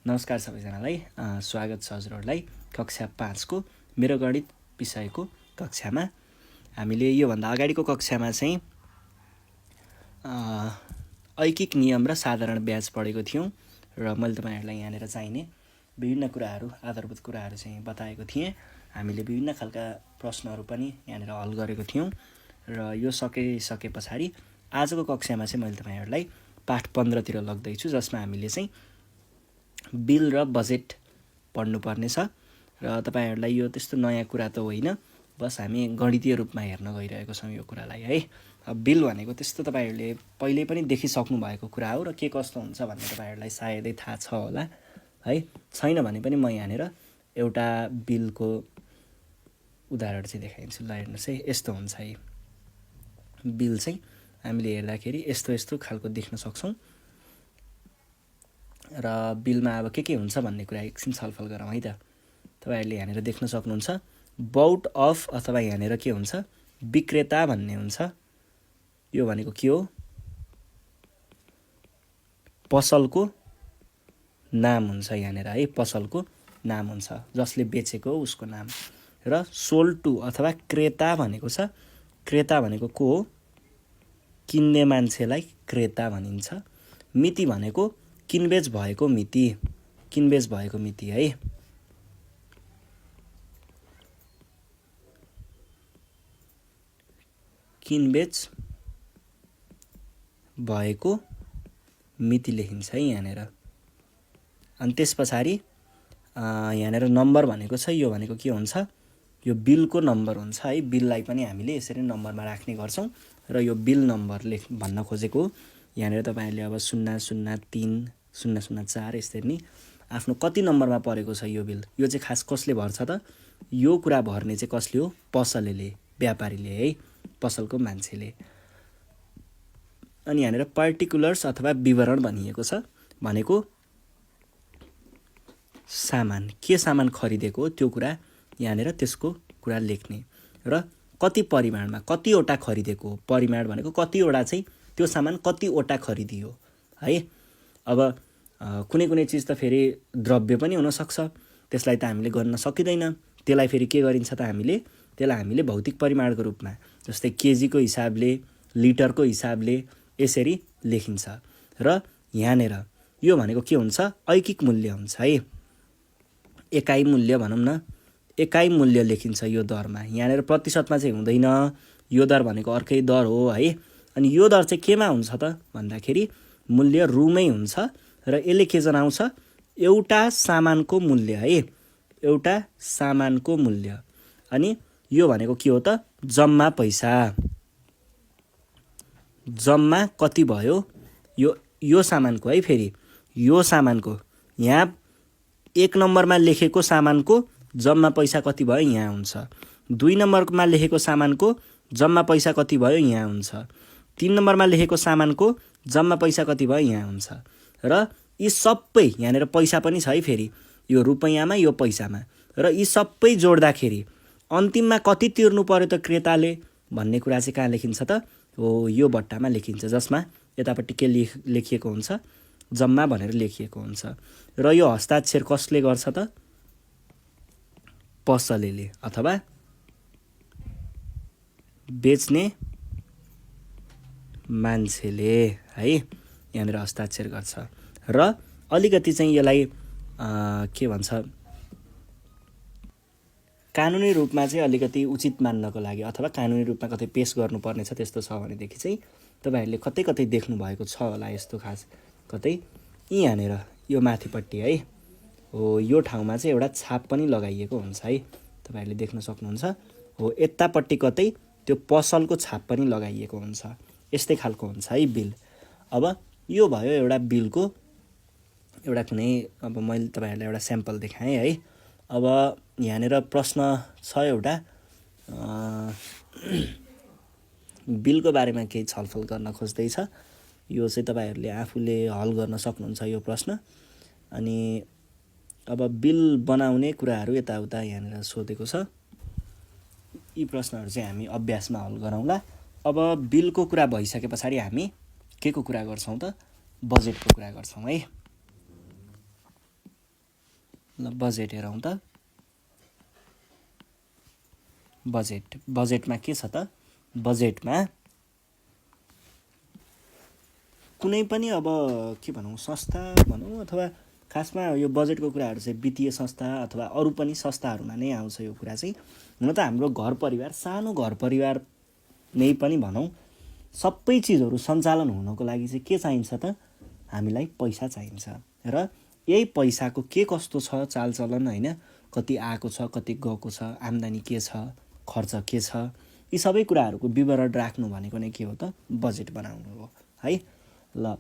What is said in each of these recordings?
नमस्कार सबैजनालाई स्वागत छ हजुरहरूलाई कक्षा 5 को मेरो गणित विषयको कक्षामा। हामीले योभन्दा अगाडिको कक्षामा चाहिँ ऐकिक नियम र साधारण ब्याज पढेको थियौँ र मैले तपाईहरुलाई यहाँनिर चाहिने विभिन्न कुराहरू आधारभूत कुराहरू चाहिँ बताएको थिएँ। हामीले विभिन्न खालका प्रश्नहरू पनि यहाँनिर हल गरेको थियौँ र यो सके पछाडि आजको कक्षामा चाहिँ मैले तपाईहरुलाई पाठ 15 तिर लग्दैछु, जसमा हामीले चाहिँ बिल र बजेट पढ्नुपर्ने छ र तपाईहरुलाई यो त्यस्तो नयाँ कुरा त होइन, बस हामी गणितीय रूपमा हेर्न गइरहेको छौँ यो कुरालाई है। बिल भनेको त्यस्तो तपाईहरुले पहिले पनि देखिसक्नु भएको कुरा हो र के कस्तो हुन्छ भन्ने तपाईहरुलाई सायदै थाहा छ होला है। छैन भने पनि म यहाँनिर एउटा बिलको उदाहरण चाहिँ देखाइदिन्छु। ल हेर्नुस् है, यस्तो हुन्छ है बिल चाहिँ। हामीले हेर्दाखेरि यस्तो खालको देख्न सक्छौं र बिलमा अब के हुन्छ भन्ने कुरा एकछिन छलफल गरौँ है त। तपाईहरुले यहाँनिर देख्न सक्नुहुन्छ बाउट अफ अथवा यहाँनिर के हुन्छ विक्रेता भन्ने हुन्छ। यो भनेको के हो, पसलको नाम हुन्छ यहाँनिर है, पसलको नाम हुन्छ जसले बेचेको उसको नाम। र सोल्ड टु अथवा क्रेता भनेको छ, क्रेता भनेको को हो, किन्ने मान्छेलाई क्रेता भनिन्छ। मिति भनेको किनबेच भएको मिति, किनबेच भएको मिति है। किनबेच भएको मिति लेखिन्छ है यहाँनिर। अनि त्यसपछि यहाँनिर नम्बर भनेको छ, यो भनेको के हुन्छ, यो बिलको नम्बर हुन्छ है। बिललाई पनि हामीले यसरी नम्बरमा राख्ने गर्छौं र यो बिल नम्बर भन्न खोजेको यहाँनिर तपाईहरुले अब 003 004 यसरी नि आफ्नो कति नम्बरमा परेको छ यो बिल, यो चाहिँ खास कसले भर्छ त, यो कुरा भर्ने चाहिँ कसले हो, पसलेले, व्यापारीले है, पसलको मान्छेले। अनि यहाँनिर पार्टिकुलर्स अथवा विवरण भनिएको छ, भनेको सामान, के सामान खरिदेको त्यो कुरा यहाँनिर त्यसको कुरा लेख्ने र कति परिमाणमा, कतिवटा खरिदेको, परिमाण भनेको कतिवटा चाहिँ त्यो सामान कतिवटा खरिदियो है। अब कुनै चीज त फेरि द्रव्य पनि हुन सक्छ, त्यसलाई त हामीले गर्न सकिदैन। त्यसलाई फेरि के गरिन्छ त, त्यसलाई हामीले भौतिक परिमाणको रूपमा जस्तै केजीको हिसाबले, लिटरको हिसाबले यसरी लेखिन्छ। र यहाँनिर यो भनेको के हुन्छ, ऐकिक मूल्य हुन्छ है। एकाइ मूल्य भनौं न, एकाइ मूल्य लेखिन्छ यो दरमा। यहाँनिर प्रतिशतमा चाहिँ हुँदैन, यो दर भनेको अर्कै दर हो है। अनि यो दर चाहिँ केमा हुन्छ त भन्दाखेरि मूल्य रुमै हुन्छ र यसले के जनाउँछ, एउटा सामानको मूल्य है, एउटा सामानको मूल्य। अनि यो भनेको के हो त, जम्मा पैसा, जम्मा कति भयो यो सामानको है। फेरि यो सामानको यहाँ 1 नम्बरमा लेखेको सामानको जम्मा पैसा कति भयो यहाँ हुन्छ, 2 नम्बरमा लेखेको सामानको जम्मा पैसा कति भयो यहाँ हुन्छ, 3 नम्बरमा लेखेको सामानको जम्मा पैसा कति भयो यहाँ हुन्छ। र यी सबै यहाँनिर पैसा पनि छ है, फेरि यो रुपैयाँमा, यो पैसामा, र यी सबै जोड्दाखेरि अन्तिममा कति तिर्नु पर्यो त क्रेताले भन्ने कुरा चाहिँ कहाँ लेखिन्छ त, हो यो बट्टामा लेखिन्छ, जसमा यतापट्टि के लेखिएको हुन्छ, जम्मा भनेर लेखिएको हुन्छ। र यो हस्ताक्षर कसले गर्छ त, पसलेले अथवा बेच्ने मान्छेले है, यहाँनिर हस्ताक्षर गर्छ। र अलिकति चाहिँ यसलाई के भन्छ, कानुनी रूपमा चाहिँ अलिकति उचित मान्नको लागि अथवा कानुनी रूपमा कतै पेश गर्नुपर्ने छ त्यस्तो छ भनेदेखि चाहिँ तपाईहरुले कतै देख्नु भएको छ होला यस्तो खास कतै, यहाँनिर यो माथिपट्टि है, हो यो ठाउँमा चाहिँ एउटा छाप पनि लगाइएको हुन्छ है, तपाईहरुले देख्न सक्नुहुन्छ। हो यतापट्टि कतै त्यो पसलको छाप पनि लगाइएको हुन्छ, यस्तै खालको हुन्छ है बिल। अब यो भयो एउटा बिलको एउटा कुनै, अब मैले तपाईहरुलाई एउटा स्याम्पल देखाएँ है। अब यहाँनिर प्रश्न छ एउटा, बिलको बारेमा केही छलफल गर्न खोज्दैछ। यो चाहिँ तपाईहरुले आफूले हल गर्न सक्नुहुन्छ यो प्रश्न। अनि अब बिल बनाउने कुराहरू यताउता यहाँनिर सोधेको छ। यी प्रश्नहरू चाहिँ हामी अभ्यासमा हल गरौँला। अब बिलको कुरा भइसके पछाडि हामी के को कुरा गर्छौं त, बजेटको कुरा गर्छौं है। ल बजेट हेरौँ त। बजेटमा के छ त? बजेटमा कुनै पनि अब के भनौँ संस्था भनौँ अथवा खासमा यो बजेटको कुराहरू चाहिँ वित्तीय संस्था अथवा अरू पनि संस्थाहरूमा नै आउँछ यो कुरा चाहिँ। हुन त हाम्रो घर परिवार, सानो घर परिवार नै पनि भनौँ, सबै चिजहरू सञ्चालन हुनको लागि चाहिँ के चाहिन्छ त? हामीलाई पैसा चाहिन्छ। र यही पैसाको के कस्तो छ चालचलन होइन, कति आएको छ, कति गएको छ, आम्दानी के छ, खर्च के छ, यी सबै कुराहरूको विवरण राख्नु भनेको नै के हो त? बजेट बनाउनु हो है। ल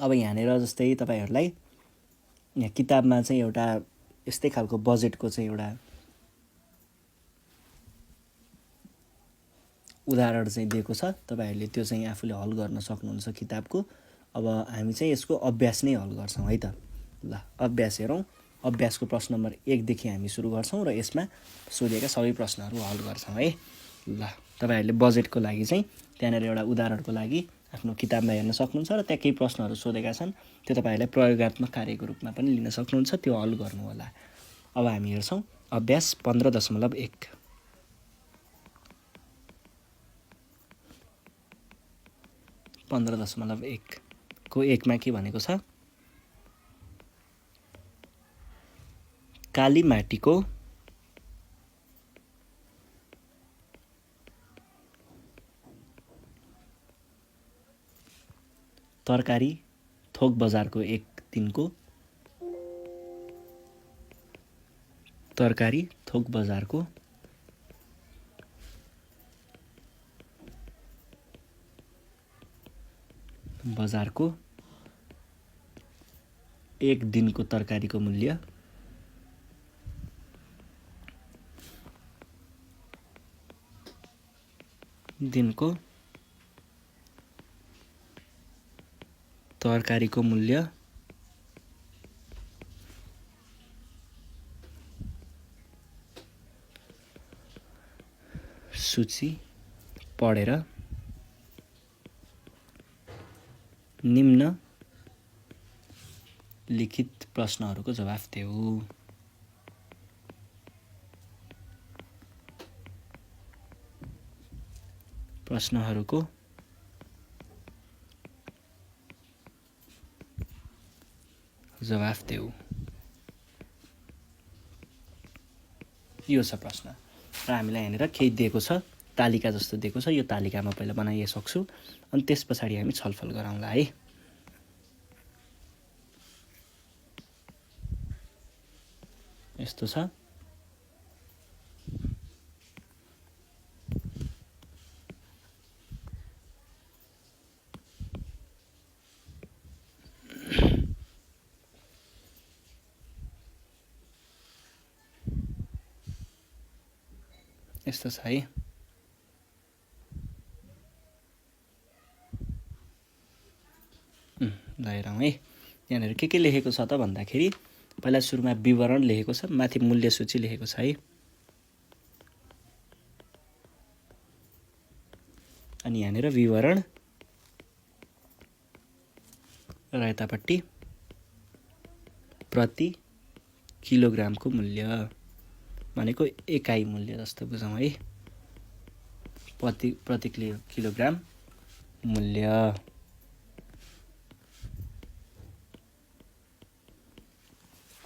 अब यहाँनिर जस्तै तपाईँहरूलाई यहाँ किताबमा चाहिँ एउटा यस्तै खालको बजेटको चाहिँ एउटा उदाहरण चाहिँ दिएको छ। तपाईँहरूले त्यो चाहिँ आफूले हल गर्न सक्नुहुन्छ किताबको। अब हामी चाहिँ यसको अभ्यास नै हल गर्छौँ है त। ल अभ्यास हेरौँ। अभ्यासको प्रश्न नम्बर 1 देखि हामी सुरु गर्छौँ र यसमा सोधिएका सबै प्रश्नहरू हल गर्छौँ है। ल तपाईँहरूले बजेटको लागि चाहिँ त्यहाँनिर एउटा उदाहरणको लागि आफ्नो किताबमा हेर्न सक्नुहुन्छ र त्यहाँ केही प्रश्नहरू सोधेका छन्, त्यो तपाईँहरूले प्रयोगात्मक कार्यको रूपमा पनि लिन सक्नुहुन्छ, त्यो हल गर्नु होला। अब हामी हेर्छौँ अभ्यास 15.1। 15.1 को 1 मा के भनेको छ? काली माटीको तरकारी थोक बजारको एक दिनको तरकारी थोक बजारको एक दिनको तरकारीको मूल्य सूची पढेर निम्न लिखित प्रश्नहरूको जवाफ देऊ। प्रश्नहरूको जवाफ देऊ। यो छ प्रश्न र हामीलाई यहाँनिर केही दिएको छ, तालिका जस्तो दिएको छ। यो तालिकामा पहिला बनाइसक्छु अनि त्यस पछाडि हामी छलफल गरौँला है। यस्तो छ। यस्तो छ है। ल हेरौँ है। यहाँनिर के लेखेको छ त भन्दाखेरि पहिला सुरुमा विवरण लेखेको छ, माथि मूल्य सूची लेखेको छ है। अनि यहाँनिर विवरण र यतापट्टि प्रति किलोग्रामको मूल्य भनेको एकाइ मूल्य जस्तो बुझौँ है। प्रति किलोग्राम मूल्य।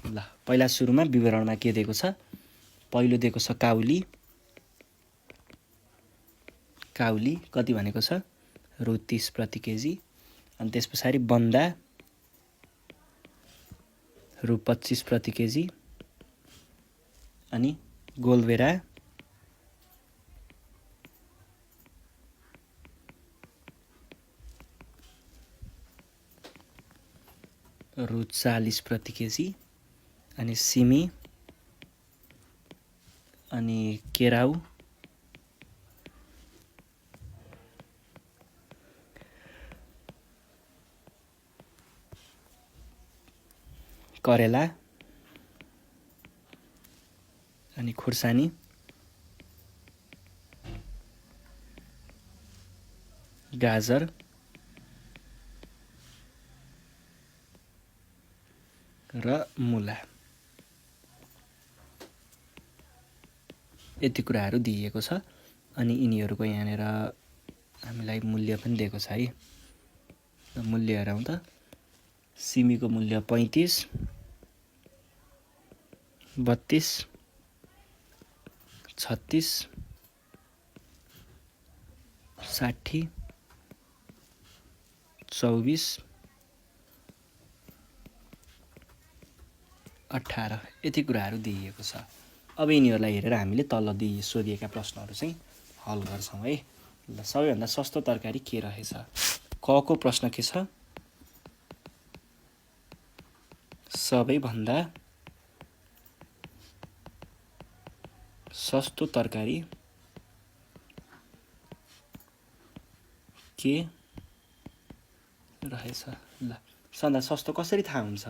ल पहिला सुरुमा विवरणमा के दिएको छ? पहिलो दिएको छ काउली कति भनेको छ? रु 30 प्रति केजी। अनि त्यस पछाडि बन्दा रु 25 प्रति केजी। अनि गोलभेरा रु 40 प्रति केजी। अनि सिमी अनि केराउ करेला अनि खुर्सानी गाजर र मुला। यति कुराहरू दिइएको छ। अनि यिनीहरूको यहाँनिर हामीलाई मूल्य पनि दिएको छ है। मूल्य हेरौँ त। सिमीको मूल्य 35, 32, 36, 60, 24, 18 यति कुराहरू दिइएको छ। अब यिनीहरूलाई हेरेर हामीले तल सोधिएका प्रश्नहरू चाहिँ हल गर्छौँ है। ल सबैभन्दा सस्तो तरकारी के रहेछ? क को प्रश्न के छ? सबैभन्दा सस्तो तरकारी के रहेछ? ल सबभन्दा सस्तो कसरी थाहा हुन्छ?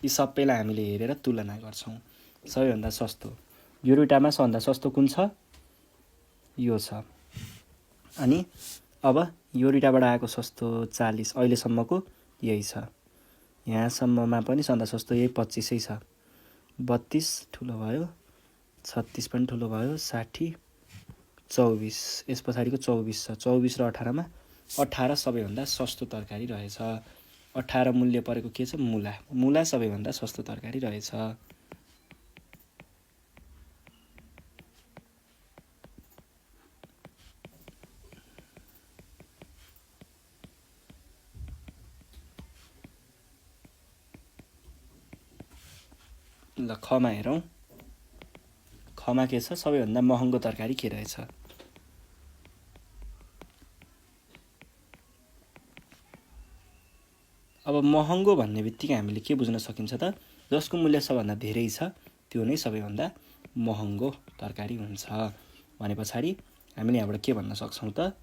यी सबैलाई हामीले हेरेर तुलना गर्छौँ। सबैभन्दा सस्तो यो दुईटामा सबभन्दा सस्तो कुन छ? यो छ। अनि अब यो दुईटाबाट आएको सस्तो 40 अहिलेसम्मको यही छ। यहाँसम्ममा पनि सबभन्दा सस्तो यही 25 छ। 32 ठुलो भयो, 36 पनि ठुलो भयो, 60, 24 यस पछाडिको 24 छ। 24 र 18मा 18 सबैभन्दा सस्तो तरकारी रहेछ। 18 मूल्य परेको के छ? मुला। मुला सबैभन्दा सस्तो तरकारी रहेछ। ल खमा हेरौँ। खमा के छ? सबैभन्दा महँगो तरकारी के रहेछ? अब महँगो भन्ने बित्तिकै हामीले के बुझ्न सकिन्छ त? जसको मूल्य सबभन्दा धेरै छ त्यो नै सबैभन्दा महँगो तरकारी हुन्छ। भने पछाडि हामीले यहाँबाट के भन्न सक्छौँ त?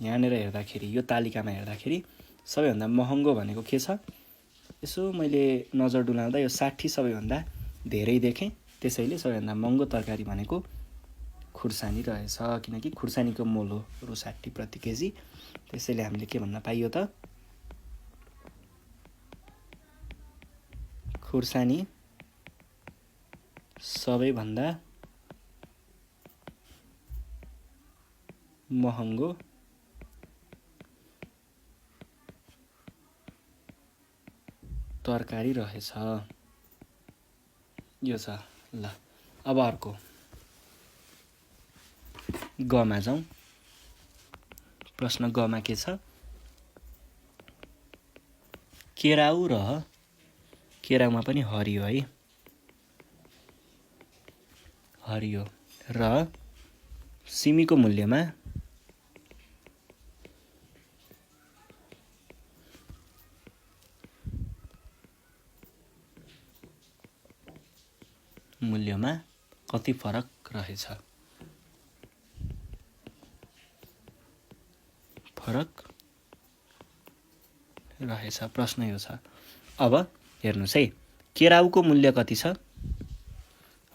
यहाँनिर हेर्दाखेरि यो तालिकामा हेर्दाखेरि सबैभन्दा महँगो भनेको के छ? यसो मैले नजर डुलाउँदा यो 60 सबैभन्दा धेरै देखेँ। त्यसैले सबैभन्दा महँगो तरकारी भनेको खुर्सानी रहेछ, किनकि खुर्सानीको मोल हो रु 60 प्रति केजी। त्यसैले हामीले के भन्न पाइयो त? खुर्सानी सबैभन्दा महँगो तरकारी रहेछ। यो छ। ल अब अर्को गमा जाउँ। प्रश्न गमा के छ? केराउ र केराउमा पनि हरियो है, हरियो र सिमीको मूल्यमा कति फरक रहेछ? फरक रहेछ। प्रश्न यो छ। अब हेर्नुहोस् है, केराउको मूल्य कति छ?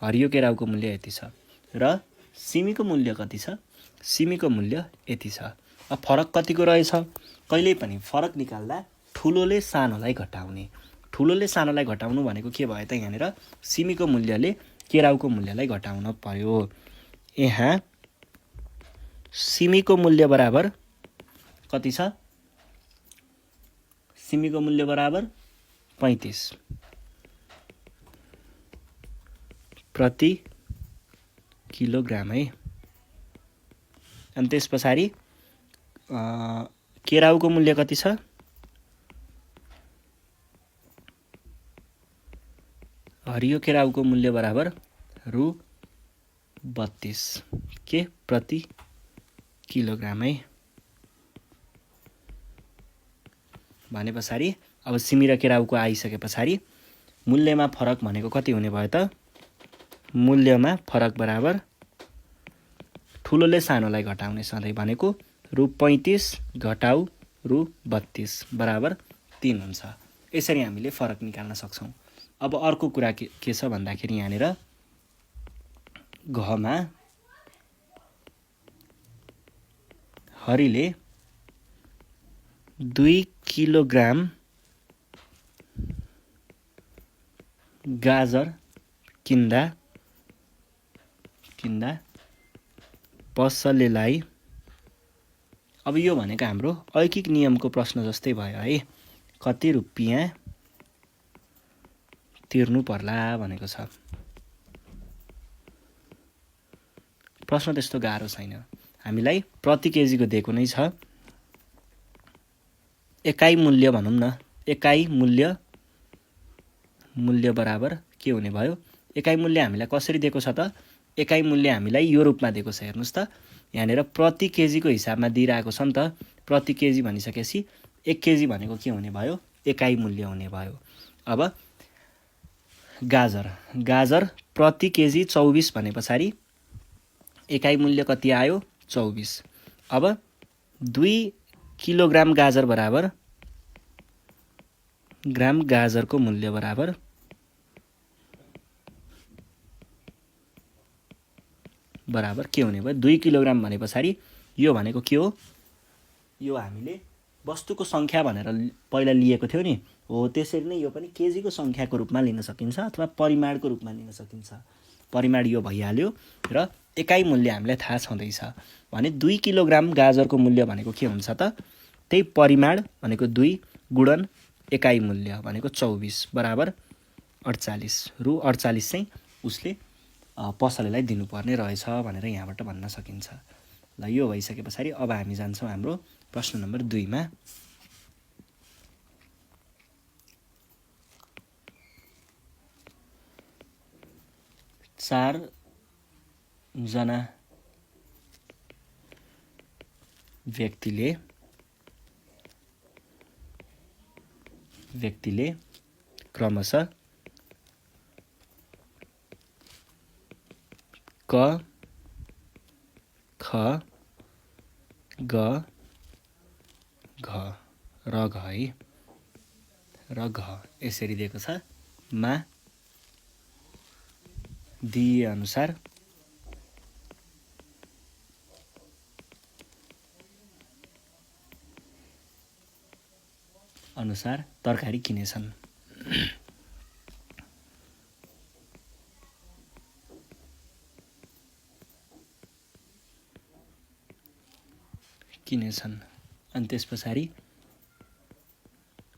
हरियो केराउको मूल्य यति छ र सिमीको मूल्य कति छ? सिमीको मूल्य यति छ। अब फरक कतिको रहेछ? कहिल्यै पनि फरक निकाल्दा ठुलोले सानोलाई घटाउने। ठुलोले सानोलाई घटाउनु भनेको के भयो त? यहाँनिर सिमीको मूल्यले केराउको मूल्यलाई घटाउन पर्यो। यहाँ सिमीको मूल्य बराबर कति छ? सिमीको मूल्य बराबर 35 प्रति किलोग्राम है। अनि त्यस पछाडि केराउको मूल्य कति छ? हरियो केराउको मूल्य बराबर रु 32 के प्रति किलोग्राम है। भने पछाडि अब सिमी र केराउको आइसके पछाडि मूल्यमा फरक भनेको कति हुने भयो त? मूल्यमा फरक बराबर ठुलोले सानोलाई घटाउने सधैँ भनेको रु 35 घटाउ रु 32 बराबर 3 हुन्छ। यसरी हामीले फरक निकाल्न सक्छौँ। अब अर्को कुरा के छ भन्दाखेरि यहाँनिर घमा हरिले 2 किलोग्राम गाजर किन्दा किन्दा पसलेलाई, अब यो भनेको हाम्रो ऐकिक नियमको प्रश्न जस्तै भयो है, कति रुपियाँ तिर्नु पर्ला भनेको छ। प्रश्न त्यस्तो गाह्रो छैन, हामीलाई प्रति केजीको दिएको नै छ। एकाइ मूल्य भनौँ न, एकाइ मूल्य बराबर के हुने भयो, एकाइ मूल्य हामीलाई कसरी दिएको छ त, एकाइ मूल्य हामीलाई यो रूपमा दिएको छ। हेर्नुहोस् त, यहाँनिर प्रति केजीको हिसाबमा दिइरहेको छ नि त। प्रति केजी भनिसकेपछि 1 केजी भनेको के हुने भयो, एकाइ मूल्य हुने भयो। अब गाजर प्रति केजी 24 भने पछाडि एकाइ मूल्य कति आयो, 24। अब 2 किलोग्राम गाजर बराबर ग्राम गाजरको मूल्य बराबर के हुने भयो, 2 किलोग्राम भने पछाडि यो भनेको के हो, यो हामीले वस्तुको सङ्ख्या भनेर पहिला लिएको थियो नि हो, त्यसरी नै यो पनि केजीको सङ्ख्याको रूपमा लिन सकिन्छ अथवा परिमाणको रूपमा लिन सकिन्छ। परिमाण यो भइहाल्यो र एकाइ मूल्य हामीलाई थाहा छँदैछ भने 2 किलोग्राम गाजरको मूल्य भनेको के हुन्छ त, त्यही परिमाण भनेको 2 गुणन एकाइ मूल्य भनेको 24 बराबर 48 रु 48 चाहिँ उसले पसलेलाई दिनुपर्ने रहेछ भनेर यहाँबाट भन्न सकिन्छ। ल यो भइसके पछाडि अब हामी जान्छौँ हाम्रो प्रश्न नम्बर 2 मा। चार जना व्यक्तिले क्रमशः क, ख, ग, घ र घ है, र घ यसरी दिएको छ। मा दिए अनुसार तरकारी किनेछन्। अनि त्यस पछाडि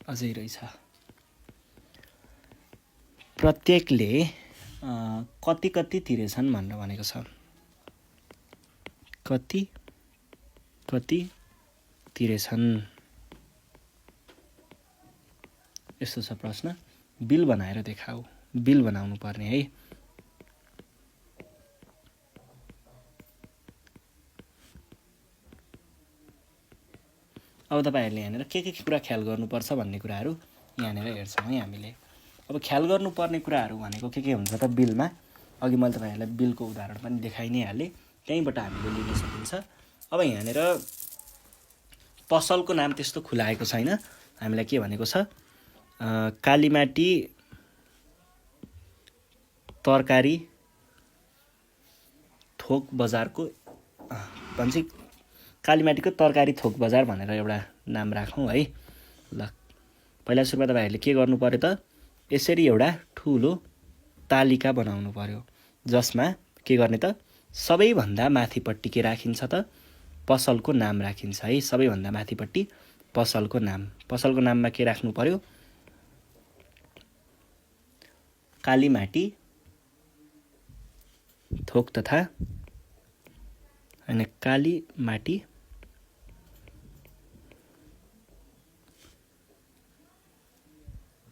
अझै रहेछ, प्रत्येकले कति तिरेछन् भनेर भनेको छ। कति तिरेछन् यस्तो छ प्रश्न। बिल बनाएर देखाऊ, बिल बनाउनु पर्ने है। अब तपाईहरुले यहाँनिर के कुरा ख्याल गर्नुपर्छ भन्ने कुराहरू यहाँनिर हेर्छौँ है हामीले। अब ख्याल गर्नुपर्ने कुराहरू भनेको के हुन्छ त बिलमा, अघि मैले तपाईहरुलाई बिलको उदाहरण पनि देखाइ नै हालेँ, त्यहीँबाट हामीले लिन सकिन्छ। अब यहाँनिर पसलको नाम त्यस्तो खुलाएको छैन, हामीलाई के भनेको छ, कालीमाटी तरकारी थोक बजारको भन्छ, कालीमाटीको तरकारी थोक बजार भनेर एउटा नाम राखौँ है। ल पहिला सुरुमा तपाईहरुले के गर्नु पर्यो त, यसरी एउटा ठुलो तालिका बनाउनु पर्यो जसमा के गर्ने त, सबैभन्दा माथिपट्टि के राखिन्छ त, पसलको नाम राखिन्छ है। सबैभन्दा माथिपट्टि पसलको नाम, पसलको नाममा के राख्नु पर्यो, कालीमाटी थोक तथा हैन कालीमाटी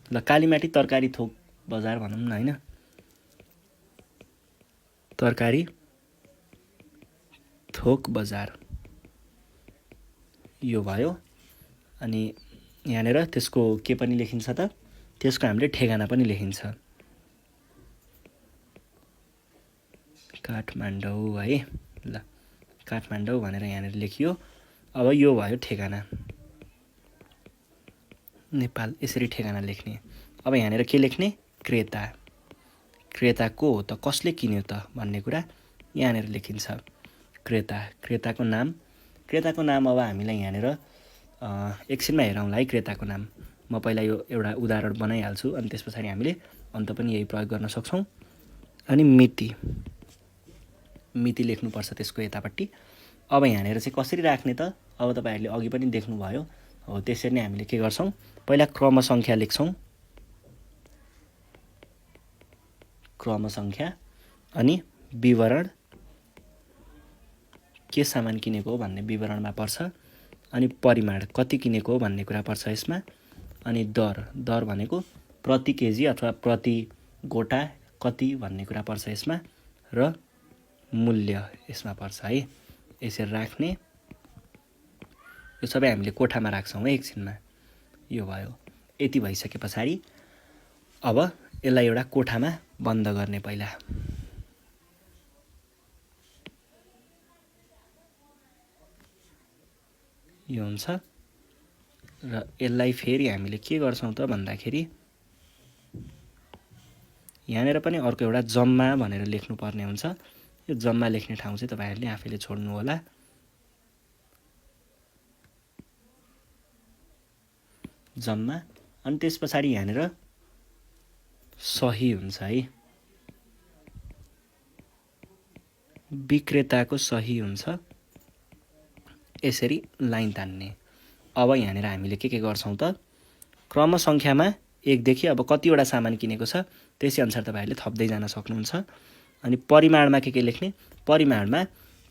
ल कालीमाटी तरकारी थोक बजार भनौँ न हैन, तरकारी थोक बजार यो भयो। अनि यहाँनिर त्यसको के पनि लेखिन्छ त, त्यसको हामीले ठेगाना पनि लेखिन्छ, काठमाडौँ है। ल काठमाडौँ भनेर यहाँनिर लेखियो। अब यो भयो ठेगाना, नेपाल यसरी ठेगाना लेख्ने। अब यहाँनिर के लेख्ने, क्रेता, क्रेता को हो त, कसले किन्यो त भन्ने कुरा यहाँनिर लेखिन्छ, क्रेता, क्रेताको नाम। क्रेताको नाम अब हामीलाई यहाँनिर एकछिनमा हेरौँला है क्रेताको नाम। म पहिला यो एउटा उदाहरण बनाइहाल्छु अनि त्यस पछाडि हामीले अन्त पनि यही प्रयोग गर्न सक्छौँ। अनि मिति, मिति लेख्नुपर्छ त्यसको यतापट्टि। अब यहाँनिर चाहिँ कसरी राख्ने त, अब तपाईँहरूले अघि पनि देख्नुभयो हो त्यसरी नै हामीले के गर्छौँ, पहिला क्रम सङ्ख्या लेख्छौँ, क्रम सङ्ख्या, अनि विवरण के सामान किनेको हो भन्ने विवरणमा पर्छ, अनि परिमाण कति किनेको हो भन्ने कुरा पर्छ यसमा, अनि दर भनेको प्रति केजी अथवा प्रति गोटा कति भन्ने कुरा पर्छ यसमा, र मूल्य यसमा पर्छ है। यसरी राख्ने, यो सबै हामीले कोठामा राख्छौँ है एकछिनमा। यो भयो, यति भइसके पछाडि अब यसलाई एउटा कोठामा बन्द गर्ने पहिला। यो हुन्छ, र यसलाई फेरि हामीले के गर्छौँ त भन्दाखेरि यहाँनिर पनि अर्को एउटा जम्मा भनेर लेख्नुपर्ने हुन्छ। यो जम्मा लेख्ने ठाउँ चाहिँ तपाईँहरूले आफैले छोड्नु होला। जम्मा, अनि त्यस पछाडि यहाँनिर सही हुन्छ है, विक्रेताको सही हुन्छ, यसरी लाइन तान्ने। अब यहाँनिर हामीले के गर्छौँ त, क्रम सङ्ख्यामा 1 देखि अब कतिवटा सामान किनेको छ त्यसै अनुसार तपाईँहरूले थप्दै जान सक्नुहुन्छ। अनि परिमाणमा के लेख्ने, परिमाणमा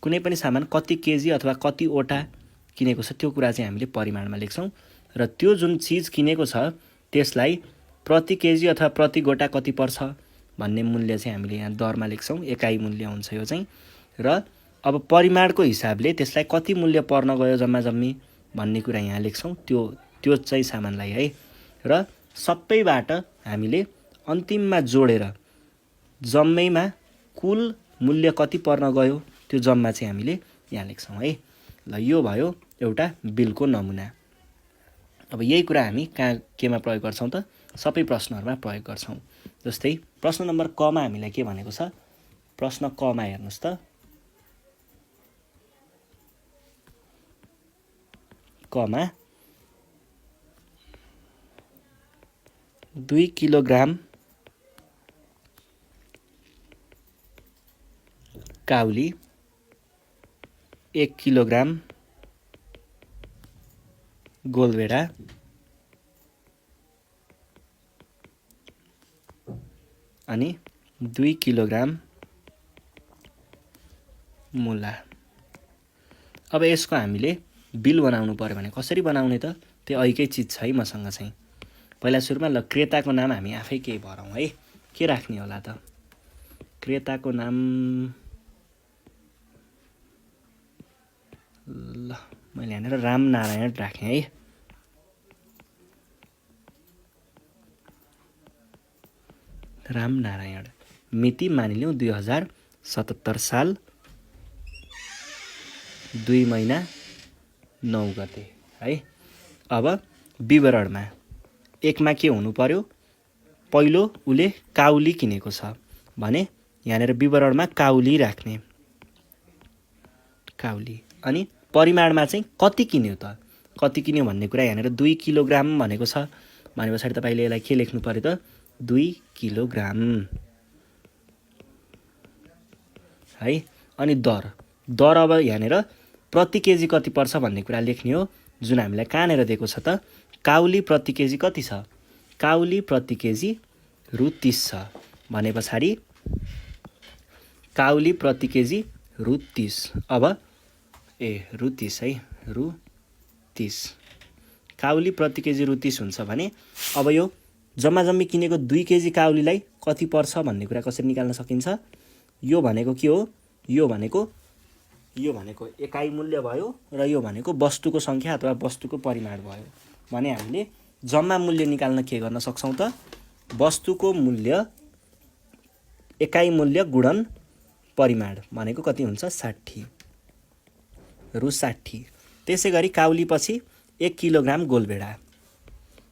कुनै पनि सामान कति केजी अथवा कतिवटा किनेको छ त्यो कुरा चाहिँ हामीले परिमाणमा लेख्छौँ, र त्यो जुन चिज किनेको छ त्यसलाई प्रति केजी अथवा प्रति गोटा कति पर्छ भन्ने मूल्य चाहिँ हामीले यहाँ दरमा लेख्छौँ, एकाइ मूल्य हुन्छ यो चाहिँ। र अब परिमाणको हिसाबले त्यसलाई कति मूल्य पर्न गयो जम्मा जम्मी भन्ने कुरा यहाँ लेख्छौँ, त्यो चाहिँ सामानलाई है। र सबैबाट हामीले अन्तिममा जोडेर जम्मैमा कुल मूल्य कति पर्न गयो त्यो जम्मा चाहिँ हामीले यहाँ लेख्छौँ है। ल यो भयो एउटा बिलको नमुना। अब यही कुरा हामी कहाँ केमा प्रयोग गर्छौँ त, सबै प्रश्नहरूमा प्रयोग गर्छौँ। जस्तै प्रश्न नम्बर कमा हामीलाई के भनेको छ, प्रश्न कमा हेर्नुहोस् त, कमा 2 किलोग्राम काउली, 1 किलोग्राम गोलभेडा, अनि 2 किलोग्राम मुला। अब यसको हामीले बिल बनाउनु पर्यो भने कसरी बनाउने त, त्यो अहिकै चिज छ है मसँग चाहिँ। पहिला सुरुमा ल क्रेताको नाम हामी आफै केही भरौँ है, के राख्ने होला त, क्रेताको नाम ल मैले यहाँनिर रामनारायण राखेँ है। रामनारायण, मिति मानिलिउँ 2077 साल 2 महिना 9 गते है। अब विवरणमा 1 मा के हुनु पर्यो, पहिलो उले काउली किनेको छ भने यहाँनिर विवरणमा काउली राख्ने, काउली। अनि परिमाणमा चाहिँ कति किन्यो त, कति किन्यो भन्ने कुरा यहाँनिर 2 किलोग्राम भनेको छ भने पछाडि तपाईँले यसलाई के लेख्नु पर्यो त, 2 किलोग्राम है। अनि दर अब यहाँनिर प्रति केजी कति पर्छ भन्ने कुरा लेख्ने हो, जुन हामीलाई कहाँनिर दिएको छ त, काउली प्रति केजी कति छ, काउली प्रति केजी रु 30 छ भने पछाडि काउली प्रति केजी रु 30। अब रु 30 है, रु 30, काउली प्रति केजी रु 30 हुन्छ भने अब यो जम्मा जम्मी किनेको 2 केजी काउलीलाई कति पर्छ भन्ने कुरा कसरी निकाल्न सकिन्छ, यो भनेको के हो, यो भनेको एकाइ मूल्य भयो, र यो भनेको वस्तुको सङ्ख्या अथवा वस्तुको परिमाण भयो भने हामीले जम्मा मूल्य निकाल्न के गर्न सक्छौँ त, वस्तुको मूल्य एकाइ मूल्य गुणन परिमाण भनेको कति हुन्छ, 60 रु 60। त्यसै गरी काउली पछि 1 किलोग्राम गोलभेडा,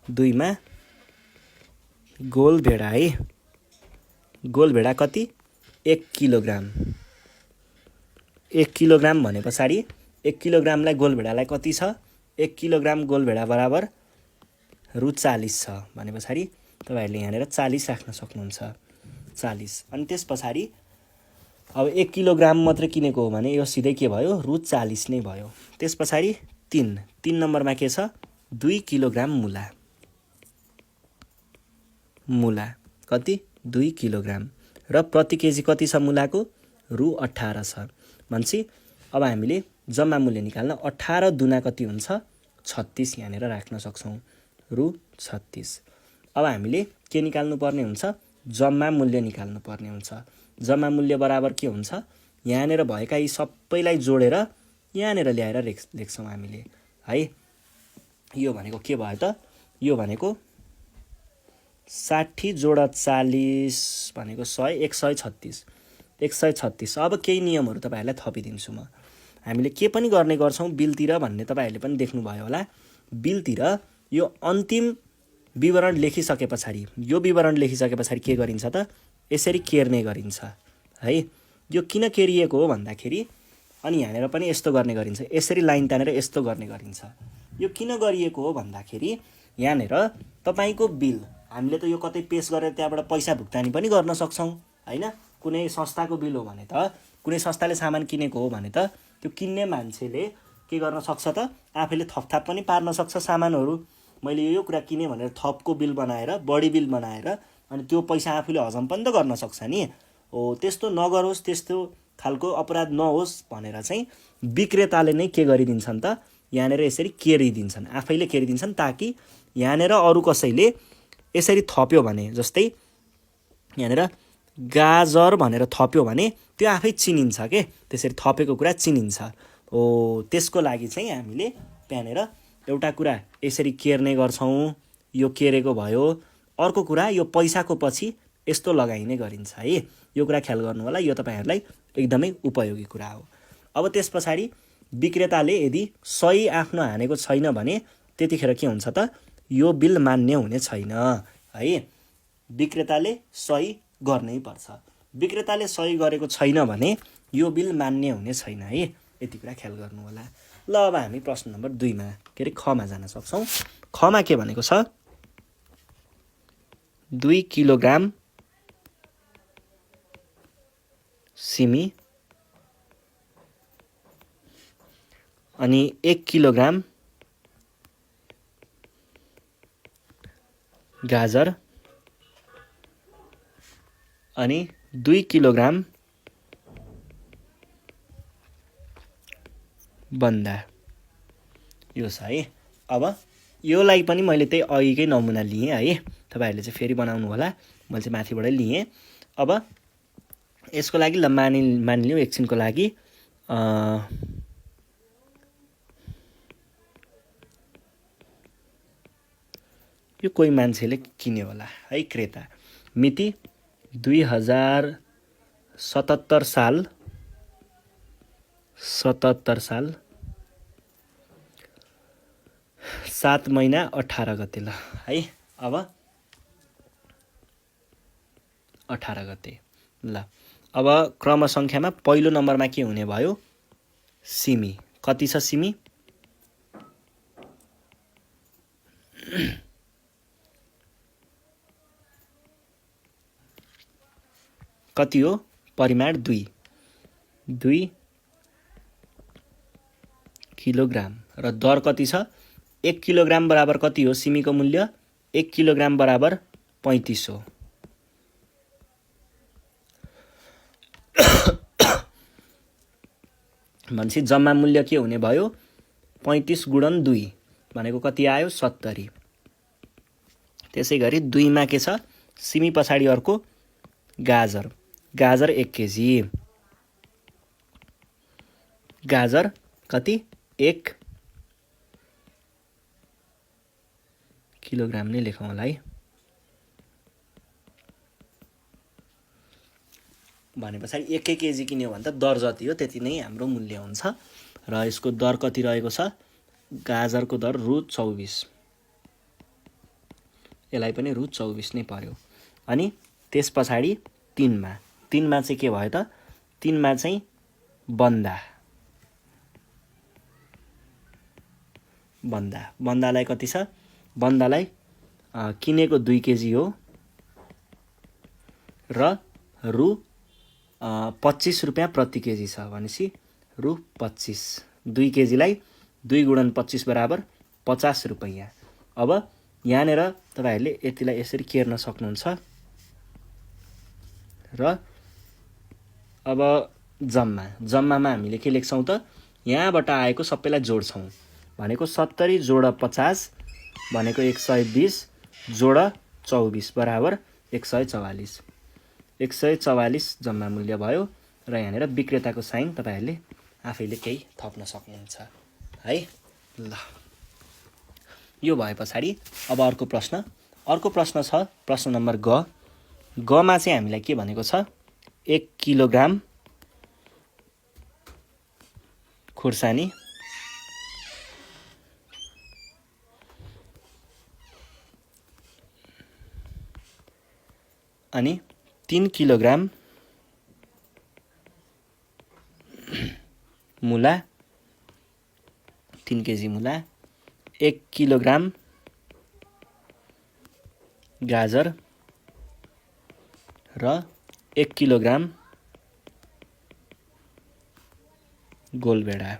2 मा गोलभेडा है, गोलभेडा कति 1 किलोग्राम, 1 किलोग्राम भने पछाडि 1 किलोग्रामलाई गोलभेडालाई कति छ, 1 किलोग्राम गोलभेडा बराबर रु 40 छ भने पछाडि तपाईँहरूले यहाँनिर 40 राख्न सक्नुहुन्छ, 40। अनि त्यस पछाडि अब 1 किलोग्राम मात्रै किनेको हो भने यो सिधै के भयो रु 40 नै भयो। त्यस पछाडि 3 नम्बरमा के छ 2 किलोग्राम मुला। मुला कति 2 किलोग्राम र प्रति केजी कति छ मुलाको रु 18 छ। भनेपछि अब हामीले जम्मा मूल्य निकाल्न 18 दुना कति हुन्छ 36 यहाँनिर राख्न सक्छौँ रु 36। अब हामीले के निकाल्नु पर्ने हुन्छ जम्मा मूल्य निकाल्नु पर्ने हुन्छ। जम्मा मूल्य बराबर के हुन्छ यहाँनिर भएका यी सबैलाई जोडेर यहाँनिर ल्याएर लेख्छौँ हामीले है। यो भनेको के भयो त यो भनेको 60 जोडा 40 भनेको 100 136 136। अब केही नियमहरू तपाईहरुलाई थपिदिन्छु म। हामीले के पनि गर्ने गर्छौं बिलतिर भन्ने तपाईहरुले पनि देख्नुभयो होला। बिलतिर यो अन्तिम विवरण लेखिसके पछाडि यो विवरण लेखिसके पछाडि के गरिन्छ त यसरी केर्ने गरिन्छ है। यो किन केरिएको हो भन्दाखेरि अनि यहाँनिर पनि यस्तो गर्ने गरिन्छ यसरी लाइन तानेर यस्तो गर्ने गरिन्छ। यो किन गरिएको हो भन्दाखेरि यहाँनिर तपाईको बिल हामीले त यो कतै पेश गरेर त्यहाँबाट पैसा भुक्तानी पनि गर्न सक्छौं हैन। कुनै संस्थाको बिल हो भने त कुनै संस्थाले सामान किनेको हो भने त त्यो किन्ने मान्छेले के गर्न सक्छ त आफैले थपथाप पनि पार्न सक्छ सामानहरू। मैले यो कुरा किने भनेर थपको बिल बनाएर बढी बिल बनाएर अनि त्यो पैसा आफूले हजम पनि त गर्न सक्छ नि। हो त्यस्तो नगरोस् त्यस्तो खालको अपराध नहोस् भनेर चाहिँ विक्रेताले नै के गरिदिन्छन् त यहाँनिर यसरी केरिदिन्छन् आफैले केरिदिन्छन् ताकि यहाँनिर अरु कसैले यसरी थप्यो भने जस्तै यहाँनिर गाजर भनेर थप्यो भने त्यो आफै चिनिन्छ के त्यसरी थपेको कुरा चिनिन्छ। हो त्यसको लागि चाहिँ हामीले यहाँनिर एउटा कुरा यसरी केर्ने गर्छौं यो केरेको भयो। अर्को कुरा यो पैसाको पछि यस्तो लगाइने गरिन्छ है। यो कुरा ख्याल गर्नु होला यो तपाईहरुलाई एकदमै उपयोगी कुरा हो। अब त्यसपछि विक्रेताले यदि सही आफ्नो हानेको छैन भने त्यतिखेर के हुन्छ त यो बिल मान्य हुने छैन है। विक्रेताले सही गर्नै पर्छ। विक्रेताले सही गरेको छैन भने यो बिल मान्य हुने छैन है। यति कुरा ख्याल गर्नु होला। ल अब हामी प्रश्न नम्बर 2 मा के रे ख मा जान सक्छौं। ख मा के भनेको छ 2 किलोग्राम सिमी अनि 1 किलोग्राम गाजर अनि 2 किलोग्राम बन्दा यो छ है। अब योलाई पनि मैले त्यही अघिकै नमुना लिएँ है। तपाईहरुले चाहिँ फेरि बनाउनु होला। मैले चाहिँ माथिबाटै लिएँ। अब यसको लागि ल मानिलियौ एकछिनको लागि यो कोही मान्छेले किन्यो होला है क्रेता। मिति 2077 साल 7 महिना 18 गते ल है। अब 18 गते ल। अब क्रम संख्यामा पहिलो नम्बरमा के हुने भयो सिमी। कति छ सिमी कति हो परिमाण 2 किलोग्राम र दर कति छ 1 किलोग्राम बराबर कति हो सिमीको मूल्य 1 किलोग्राम बराबर 35 हो। भनेपछि जम्मा मूल्य के हुने भयो 35 गुणन 2 भनेको कति आयो 70। त्यसैगरी 2 मा के छ सिमी पछाडी अर्को गाजर 1 केजी। गाजर कति 1 किलोग्राम नै लेखौँ होला है। भनेपछि 1 केजी किन्यो भने त दर जति हो त्यति नै हाम्रो मूल्य हुन्छ र यसको दर कति रहेको छ गाजरको दर रु 24। यसलाई पनि रु 24 नै पर्यो। अनि त्यसपछि 3 मा चाहिँ के भयो त 3 मा चाहिँ बन्दालाई कति छ बन्दालाई किनेको 2 केजी हो र रु 25 रुपियाँ प्रति केजी छ भनेपछि रु 25, 2 केजीलाई 2 गुणन 25 बराबर 50 रुपियाँ। अब यहाँनिर तपाईँहरूले यतिलाई यसरी केर्न सक्नुहुन्छ र अब जम्मामा हामीले के लेख्छौँ त, यहाँबाट आएको सबैलाई जोड्छौँ भनेको 70 जोड 50 भनेको 120 जोड 24 बराबर 144। 144 जम्मा मूल्य भयो र यहाँनिर विक्रेताको साइन तपाईँहरूले आफैले केही थप्न सक्नुहुन्छ है। ल यो भए पछाडि अब अर्को प्रश्न छ, प्रश्न नम्बर गमा चाहिँ हामीलाई के भनेको छ, 1 किलोग्राम खुर्सानी अनि 3 किलोग्राम मुला, 3 केजी मुला, 1 किलोग्राम गाजर र 1 किलोग्राम गोलभेडा।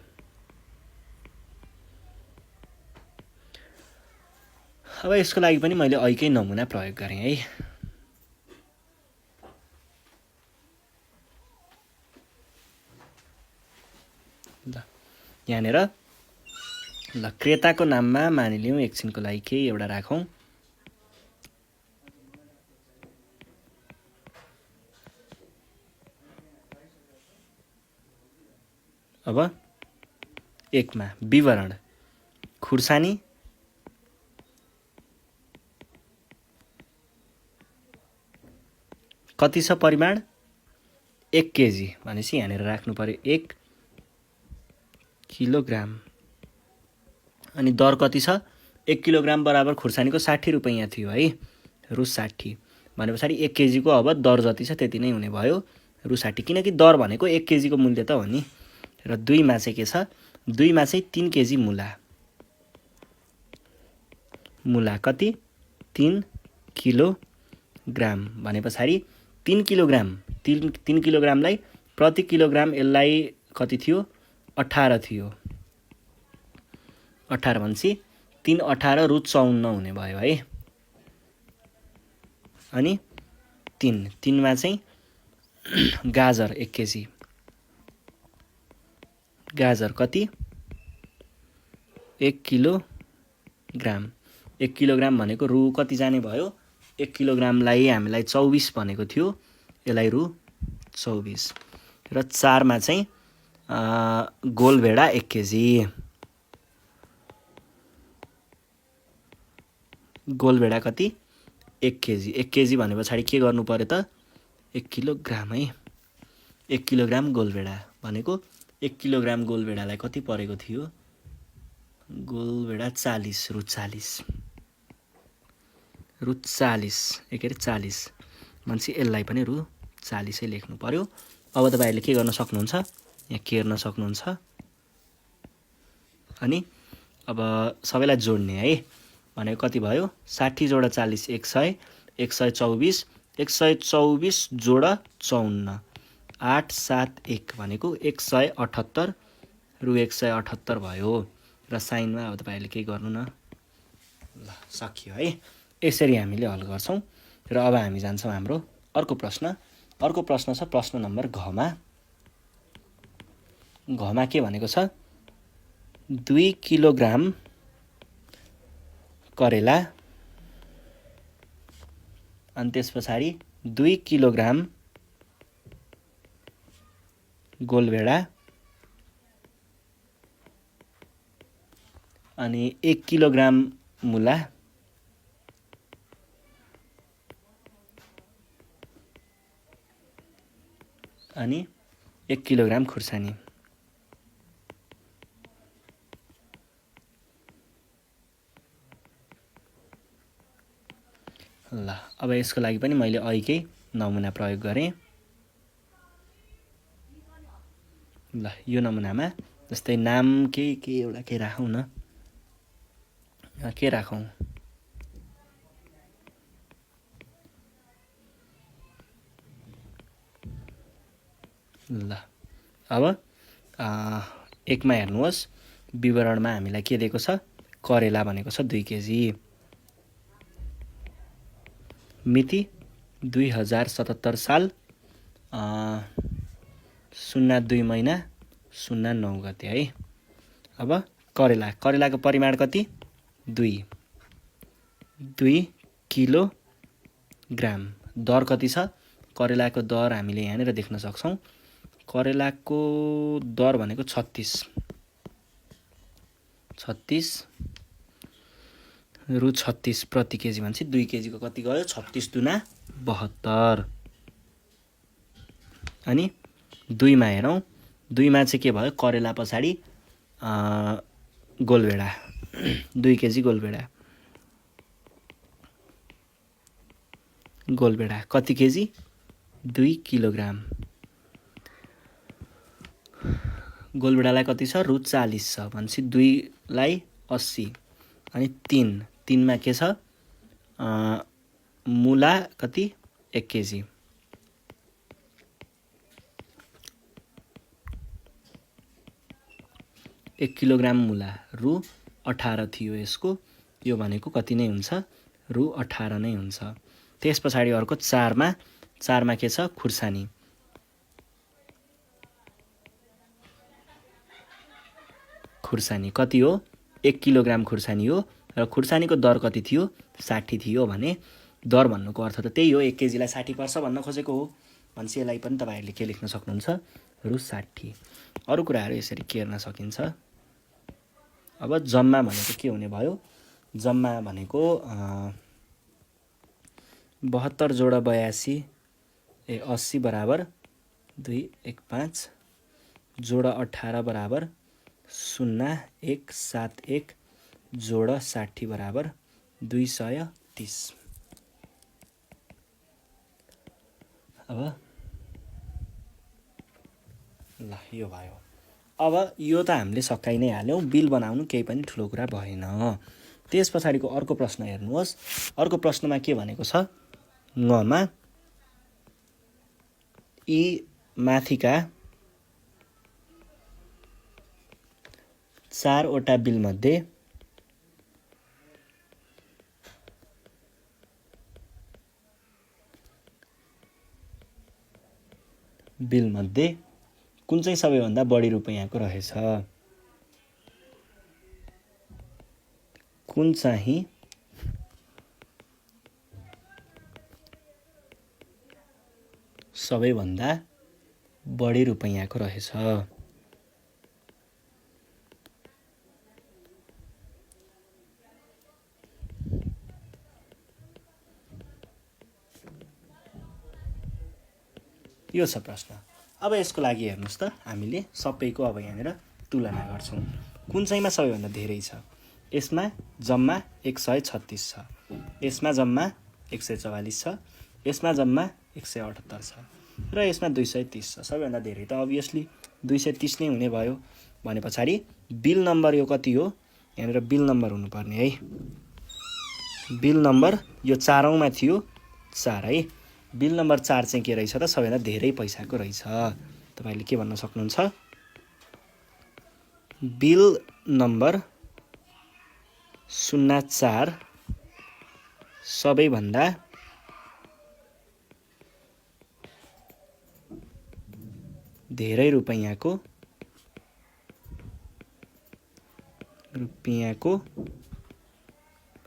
अब यसको लागि पनि मैले ऐकै नमुना प्रयोग गरेँ है। ल यहाँनिर ल क्रेताको नाममा मानिलिउँ एकछिनको लागि केही एउटा राखौँ। अब 1 मा विवरण, खुर्सानी कति छ परिमाण, 1 केजी भनेपछि यहाँनिर राख्नु पर्यो 1 किलोग्राम। अनि दर कति छ, 1 किलोग्राम बराबर खुर्सानीको 60 रुपियाँ थियो है, रु 60 भने पछाडि 1 केजीको अब दर जति छ त्यति नै हुने भयो, रु 60, किनकि दर भनेको 1 केजीको मूल्य त हो नि। र 2 मा चाहिँ के छ, 2 मा चाहिँ 3 केजी मुला कति, 3 किलोग्राम भने पछाडि 3 किलोग्रामलाई प्रति किलोग्राम यसलाई कति थियो, 18 थियो, 18 भनेपछि 3 18 रु 54 हुने भयो है। अनि 3 मा चाहिँ गाजर 1 केजी, गाजर कति, 1 किलोग्राम, 1 किलोग्राम भनेको रु कति जाने भयो, 1 किलोग्रामलाई हामीलाई 24 भनेको थियो, यसलाई रु 24। र 4 मा चाहिँ गोलभेडा 1 केजी, गोलभेडा कति, 1 केजी, 1 केजी भने पछाडि के गर्नु पर्यो त, 1 किलोग्राम है, 1 किलोग्राम गोलभेडा भनेको 1 किलोग्राम गोलभेडालाई कति परेको थियो, गोलभेडा 40 रु 40 भनेपछि यसलाई पनि रु 40 लेख्नु पर्यो। अब तपाईँहरूले के गर्न सक्नुहुन्छ, यहाँ केर्न सक्नुहुन्छ अनि अब सबैलाई जोड्ने है भनेको कति भयो, 60 जोड 40 100, 124, 124 जोड 54, 8 7 1 भनेको 178 रु 178 भयो। र साइनमा अब तपाईँहरूले के गर्नु न, ल सकियो है। यसरी हामीले हल गर्छौँ र अब हामी जान्छौँ हाम्रो अर्को प्रश्न छ प्रश्न नम्बर घमा के भनेको छ, 2 किलोग्राम करेला अनि त्यस पछाडि 2 किलोग्राम गोलभेडा अनि 1 किलोग्राम मुला अनि 1 किलोग्राम खुर्सानी। ल अब यसको लागि पनि मैले ऐकै नमुना प्रयोग गरेँ। ल यो नमुनामा जस्तै नाम के एउटा के राखौँ न, के राखौँ, ल अब एकमा हेर्नुहोस्, विवरणमा हामीलाई के दिएको छ, करेला भनेको छ 2 केजी, मिति 2077 साल 02 महिना 09 गते है। अब करेलाको परिमाण कति, 2 किलोग्राम। दर कति छ, करेलाको दर हामीले यहाँनिर देख्न सक्छौँ। करेलाको दर भनेको 36 रु 36 प्रति केजी भन्छ। 2 केजीको कति गयो, 36 दुना 72। अनि 2मा हेरौँ, 2मा चाहिँ के भयो, करेला पछाडि गोलभेडा 2 केजी गोलभेडा कति केजी, 2 किलोग्राम। गोलभेडालाई कति छ, रु 40 छ भनेपछि 2लाई 80। अनि 3मा के छ, मुला कति, 1 केजी। एक किलोग्राम मुला रु 18 थियो यसको, यो भनेको कति नै हुन्छ, रु 18 नै हुन्छ। त्यस पछाडि अर्को 4मा के छ, खुर्सानी। कति हो, 1 किलोग्राम खुर्सानी हो। र खुर्सानीको दर कति थियो, 60 थियो भने दर भन्नुको अर्थ त त्यही हो, 1 केजीलाई 60 पर्छ भन्न खोजेको हो। भनेपछि यसलाई पनि तपाईँहरूले के लेख्न सक्नुहुन्छ, रु 60। अरू कुराहरू यसरी केर्न सकिन्छ। अब जम्मा भनेको के हुने भयो, जम्मा भनेको 72 जोडा 82 80 बराबर 215 जोडा 18 बराबर 0171 जोडा 60 बराबर 230। अब ल यो भयो। अब यो त हामीले सकाइ नै हाल्यौँ, बिल बनाउनु केही पनि ठुलो कुरा भएन। त्यस पछाडिको अर्को प्रश्न हेर्नुहोस्। अर्को प्रश्नमा के भनेको छ, ङमा यी माथिका 4वटा बिलमध्ये कुन चाहिँ सबैभन्दा बढी रुपैयाँको रहेछ, कुन चाहिँ सबैभन्दा बढी रुपैयाँको रहेछ। यो छ प्रश्न। अब यसको लागि हेर्नुहोस् त, हामीले सबैको अब यहाँनिर तुलना गर्छौँ। कुन चाहिँमा सबैभन्दा धेरै छ, यसमा जम्मा 136 छ, यसमा जम्मा 144 छ, यसमा जम्मा 178 छ र यसमा 230 छ। सबैभन्दा धेरै त अभियसली 230 नै हुने भयो। भने पछाडि बिल नम्बर यो कति हो, यहाँनिर बिल नम्बर हुनुपर्ने है। बिल नम्बर यो 4औँमा थियो 4 है। बिल नम्बर 4 चाहिँ के रहेछ त, सबैभन्दा धेरै पैसाको रहेछ। तपाईँले के भन्न सक्नुहुन्छ, बिल नम्बर 04 सबैभन्दा धेरै रुपैयाँको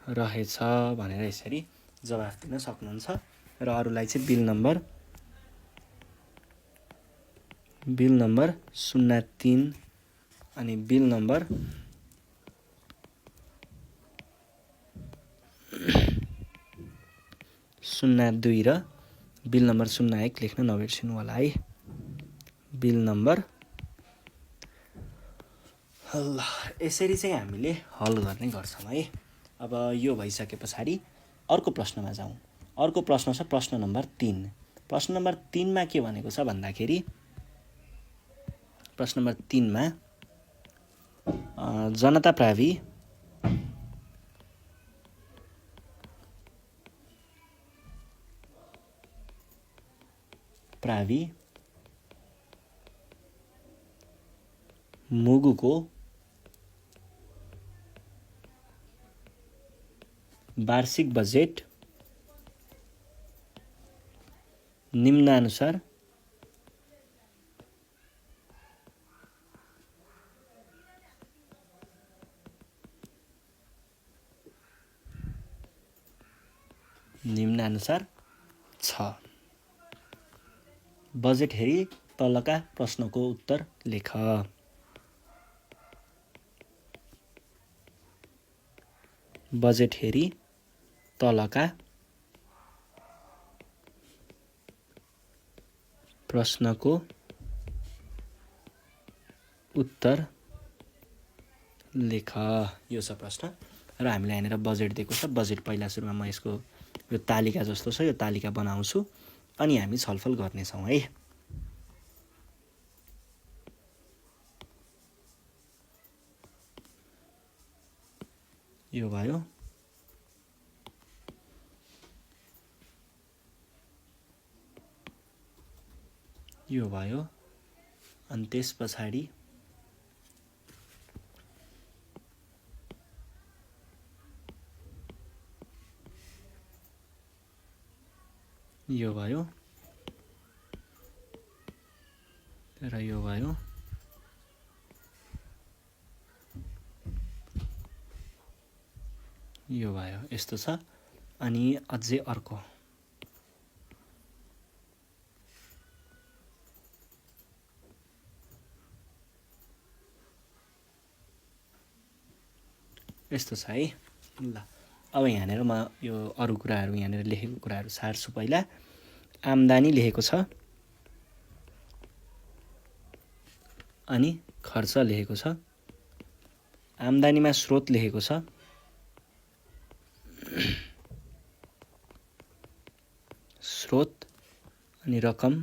रहेछ भनेर यसरी जवाफ दिन सक्नुहुन्छ। र अरूलाई चाहिँ बिल नम्बर 03 अनि बिल नम्बर 02 र बिल नम्बर 01 लेख्न नबिर्सिनु होला है। बिल नम्बर ल यसरी चाहिँ हामीले हल गर्ने गर्छौँ है। अब यो भइसके पछाडि अर्को प्रश्नमा जाउँ। अर्को प्रश्न छ प्रश्न नम्बर 3। प्रश्न नम्बर 3मा के भनेको छ भन्दाखेरि, प्रश्न नम्बर 3मा जनता प्रावि मुगुको वार्षिक बजेट निम्नानुसार छ। बजेट हेरी तलका प्रश्नको उत्तर लेख। बजेट हेरी तलका प्रश्नको उत्तर लेख। यो छ प्रश्न र हामीलाई यहाँनिर बजेट दिएको छ। बजेट पहिला सुरुमा म यसको यो तालिका जस्तो छ, यो तालिका बनाउँछु अनि हामी छलफल गर्नेछौँ है। यो भयो। यो भयो अनि त्यस पछाडि यो भयो र यो भयो। यो भयो। यस्तो छ। अनि अझै अर्को यस्तो छ है। ल अब यहाँनिर म यो अरू कुराहरू यहाँनिर लेखेको कुराहरू सार्छु। पहिला आम्दानी लेखेको छ अनि खर्च लेखेको छ। आम्दानीमा स्रोत लेखेको छ। स्रोत अनि रकम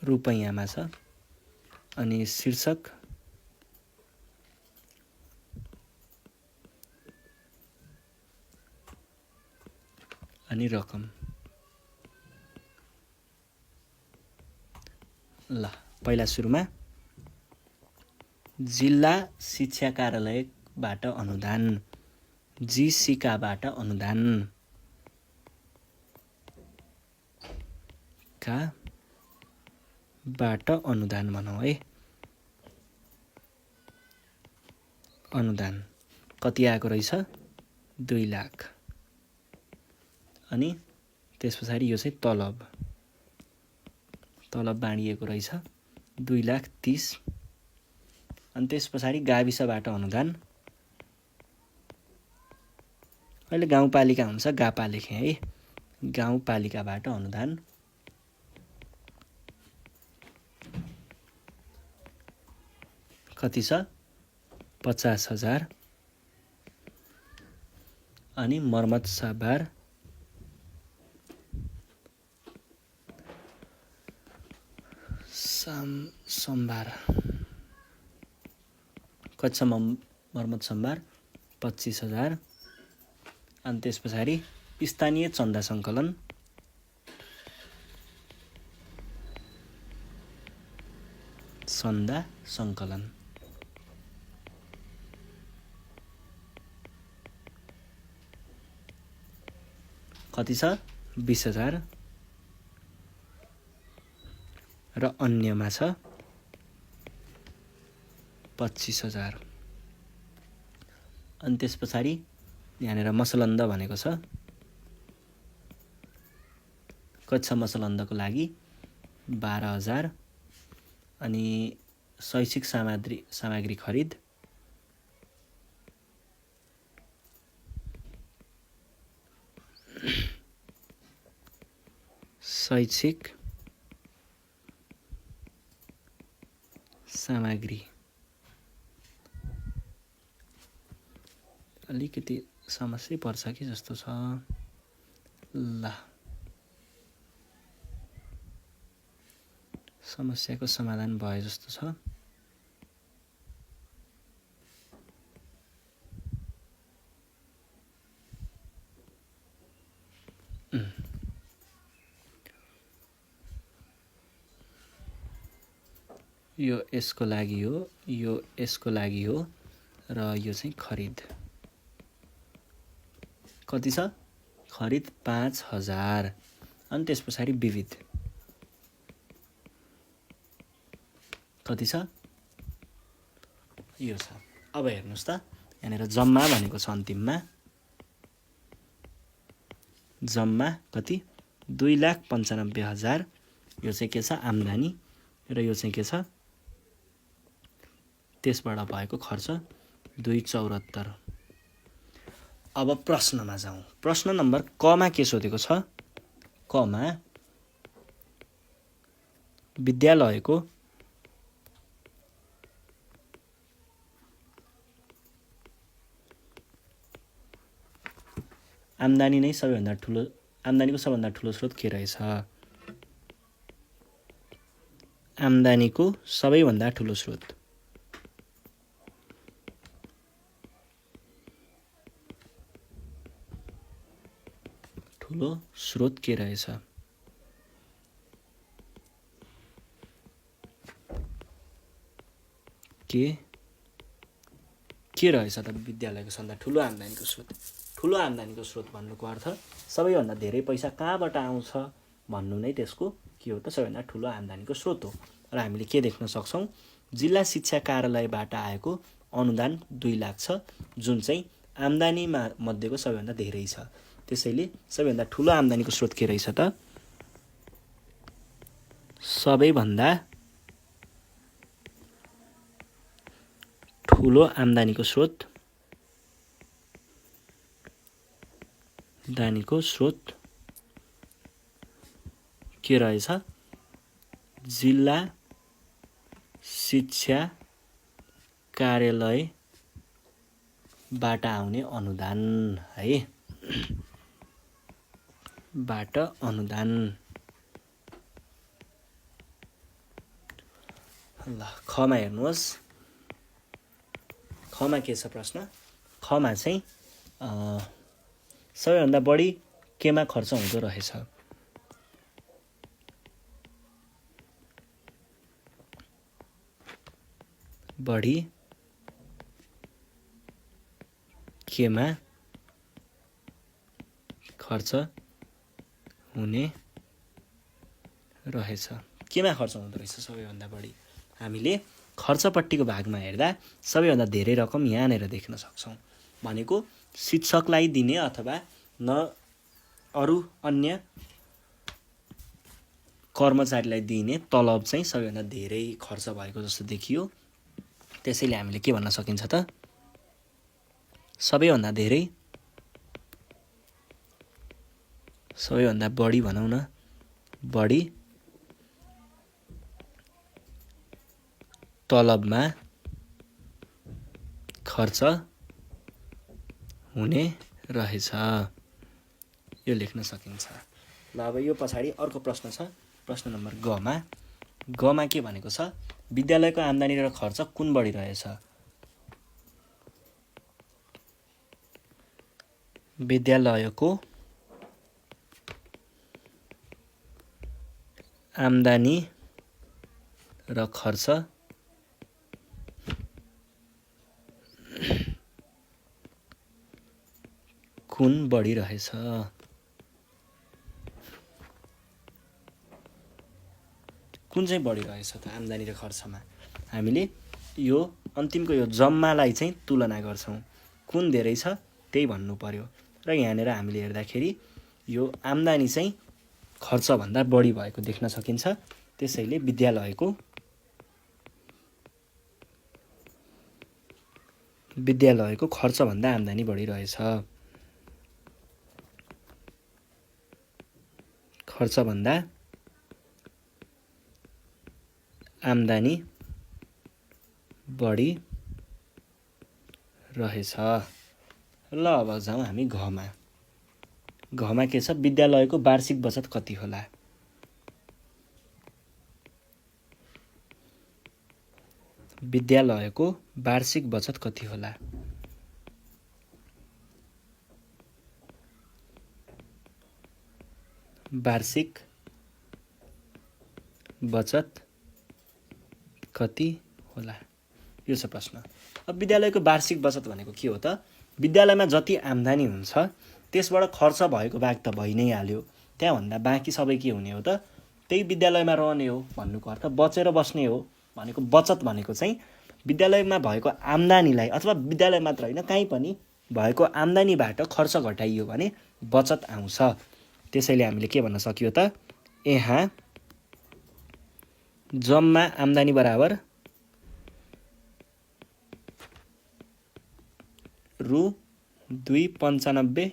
रुपैयाँमा छ अनि शीर्षक अनि रकम। ल पहिला सुरुमा जिल्ला शिक्षा कार्यालयबाट अनुदान, जिसिकाबाट अनुदान का बाट अनुदान भनौँ है। अनुदान कति आएको रहेछ? 2 लाख। अनि त्यस पछाडि यो चाहिँ तलब, तलब बाँडिएको रहेछ 2,30,000। अनि त्यस पछाडि गाविसबाट अनुदान, अहिले गाउँपालिका हुन्छ गापा लेखेँ है। गाउँपालिकाबाट अनुदान कति छ? 50,000। अनि मर्मत साभार सम्भार कति छ? मर्मत सम्भार 25,000। अनि त्यस पछाडि स्थानीय चन्दा सङ्कलन कति छ? 20,000। र अन्यमा छ 25,000। अनि त्यस पछाडि यहाँनिर मसलन्द भनेको छ। कति छ मसलन्दको लागि? 12,000। अनि शैक्षिक सामग्री खरिद शैक्षिक सामग्री अलिकति समस्या पर्छ कि जस्तो छ। ल समस्याको समाधान भयो जस्तो छ। यो यसको लागि हो, यो यसको लागि हो र यो चाहिँ खरिद। कति छ? खरिद 5000। अनि त्यस पछाडि विविध कति छ? यो छ। अब हेर्नुहोस् त, यहाँनिर जम्मा भनेको छ अन्तिममा, जम्मा कति? 2,95,000। यो चाहिँ के छ? आम्दानी। र यो चाहिँ के छ? त्यसबाट भएको खर्च 274। अब प्रश्नमा जाउँ। प्रश्न नम्बर कमा के सोधेको छ? कमा विद्यालयको आम्दानी नै सबैभन्दा ठुलो, आम्दानीको सबभन्दा ठुलो स्रोत के रहेछ? आम्दानीको सबैभन्दा ठुलो स्रोत के रहेछ? के रहेछ त विद्यालयको सबभन्दा ठुलो आम्दानीको स्रोत? ठुलो आम्दानीको स्रोत भन्नुको अर्थ सबैभन्दा धेरै पैसा कहाँबाट आउँछ भन्नु नै त्यसको के हो त? सबैभन्दा ठुलो आम्दानीको स्रोत हो। र हामीले के देख्न सक्छौँ? जिल्ला शिक्षा कार्यालयबाट आएको अनुदान 2 लाख छ, जुन चाहिँ आम्दानीमा मध्येको सबैभन्दा धेरै छ। त्यसैले सबैभन्दा ठुलो आम्दानीको स्रोत के रहेछ त? सबैभन्दा ठुलो आम्दानीको स्रोत के रहेछ? जिल्ला शिक्षा कार्यालयबाट आउने अनुदान है, बाट अनुदान। ल खमा हेर्नुहोस्, खमा के छ प्रश्न? खमा चाहिँ सबैभन्दा बढी केमा खर्च हुँदो रहेछ? बढी केमा खर्च हुने रहेछ? केमा खर्च हुँदो रहेछ सबैभन्दा बढी? हामीले खर्चपट्टिको भागमा हेर्दा सबैभन्दा धेरै रकम यहाँनिर देख्न सक्छौँ। भनेको शिक्षकलाई दिने अथवा न अरू अन्य कर्मचारीलाई दिने तलब चाहिँ सबैभन्दा धेरै खर्च भएको जस्तो देखियो। त्यसैले हामीले के भन्न सकिन्छ त? सबैभन्दा धेरै, सबैभन्दा बढी भनौँ न, बढी तलबमा खर्च हुने रहेछ, यो लेख्न सकिन्छ। ल अब यो पछाडि अर्को प्रश्न छ, प्रश्न नम्बर गमा। गमा के भनेको छ? विद्यालयको आम्दानी र खर्च कुन बढी रहेछ? विद्यालयको आम्दानी र खर्च कुन बढी रहेछ? कुन चाहिँ बढी रहेछ त आम्दानी र खर्चमा? हामीले यो अन्तिमको यो जम्मालाई चाहिँ तुलना गर्छौँ। कुन धेरै छ त्यही भन्नु पर्यो। र यहाँनिर हामीले हेर्दाखेरि यो आम्दानी चाहिँ खर्चभन्दा बढी भएको देख्न सकिन्छ। त्यसैले विद्यालयको खर्चभन्दा आम्दानी बढी रहेछ। खर्चभन्दा आम्दानी बढी रहेछ। ल अब जाउँ हामी घमा। घमा के छ? विद्यालयको वार्षिक बचत कति होला? विद्यालयको वार्षिक बचत कति होला? वार्षिक बचत कति होला, यो छ प्रश्न। अब विद्यालयको वार्षिक बचत भनेको के हो त? विद्यालयमा जति आम्दानी हुन्छ त्यसबाट खर्च भएको भाग त भइ नै हाल्यो, त्यहाँभन्दा बाँकी सबै के हुने हो त? त्यही विद्यालयमा रहने हो भन्नुको अर्थ बचेर बस्ने हो। भनेको बचत भनेको चाहिँ विद्यालयमा भएको आम्दानीलाई, अथवा विद्यालय मात्र होइन कहीँ पनि भएको आम्दानीबाट खर्च घटाइयो भने बचत आउँछ। त्यसैले हामीले के भन्न सकियो त? यहाँ जम्मा आम्दानी बराबर रु 295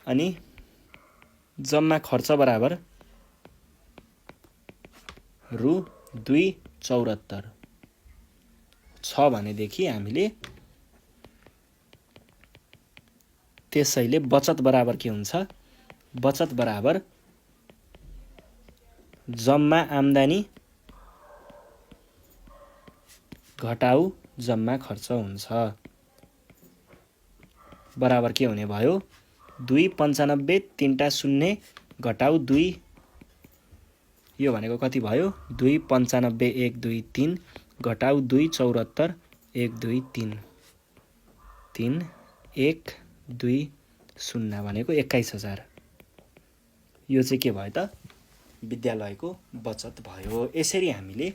अनि जम्मा खर्च बराबर रु 274 छ भनेदेखि हामीले त्यसैले बचत बराबर के हुन्छ? बचत बराबर जम्मा आम्दानी घटाउ जम्मा खर्च हुन्छ। बराबर के हुने भयो? 295 3टा 0 घटाउ 2, यो भनेको कति भयो? 295 1 2 3 घटाउ 274 1 2 3 3 1 2 0 भनेको 21,000। यो चाहिँ के भयो त? विद्यालयको बचत भयो। यसरी हामीले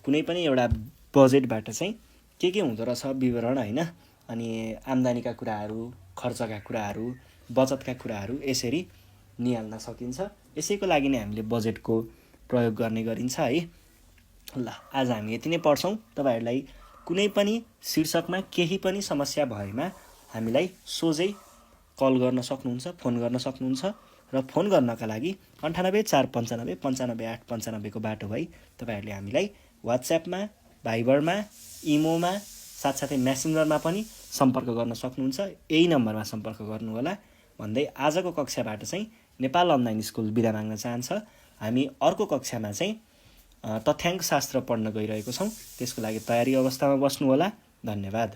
कुनै पनि एउटा बजेटबाट चाहिँ के हुँदो रहेछ विवरण होइन, अनि आम्दानीका कुराहरू, खर्चका कुराहरू, बचतका कुराहरू यसरी निहाल्न सकिन्छ। यसैको लागि नै हामीले बजेटको प्रयोग गर्ने गरिन्छ है। ल, आज हामी यति नै पढ्छौँ। तपाईँहरूलाई कुनै पनि शीर्षकमा केही पनि समस्या भएमा हामीलाई सोझै कल गर्न सक्नुहुन्छ, फोन गर्न सक्नुहुन्छ। र फोन गर्नका लागि 98 495 95 8 95 को बाटो भई तपाईँहरूले हामीलाई वाट्सएपमा, भाइबरमा, इमोमा, साथसाथै मेसेन्जरमा पनि सम्पर्क गर्न सक्नुहुन्छ। यही नम्बरमा सम्पर्क गर्नुहोला भन्दै आजको कक्षाबाट चाहिँ नेपाल अनलाइन स्कुल बिदा माग्न चाहन्छ। हामी अर्को कक्षामा चाहिँ तथ्याङ्क शास्त्र पढ्न गइरहेको छौँ। त्यसको लागि तयारी अवस्थामा बस्नुहोला। धन्यवाद।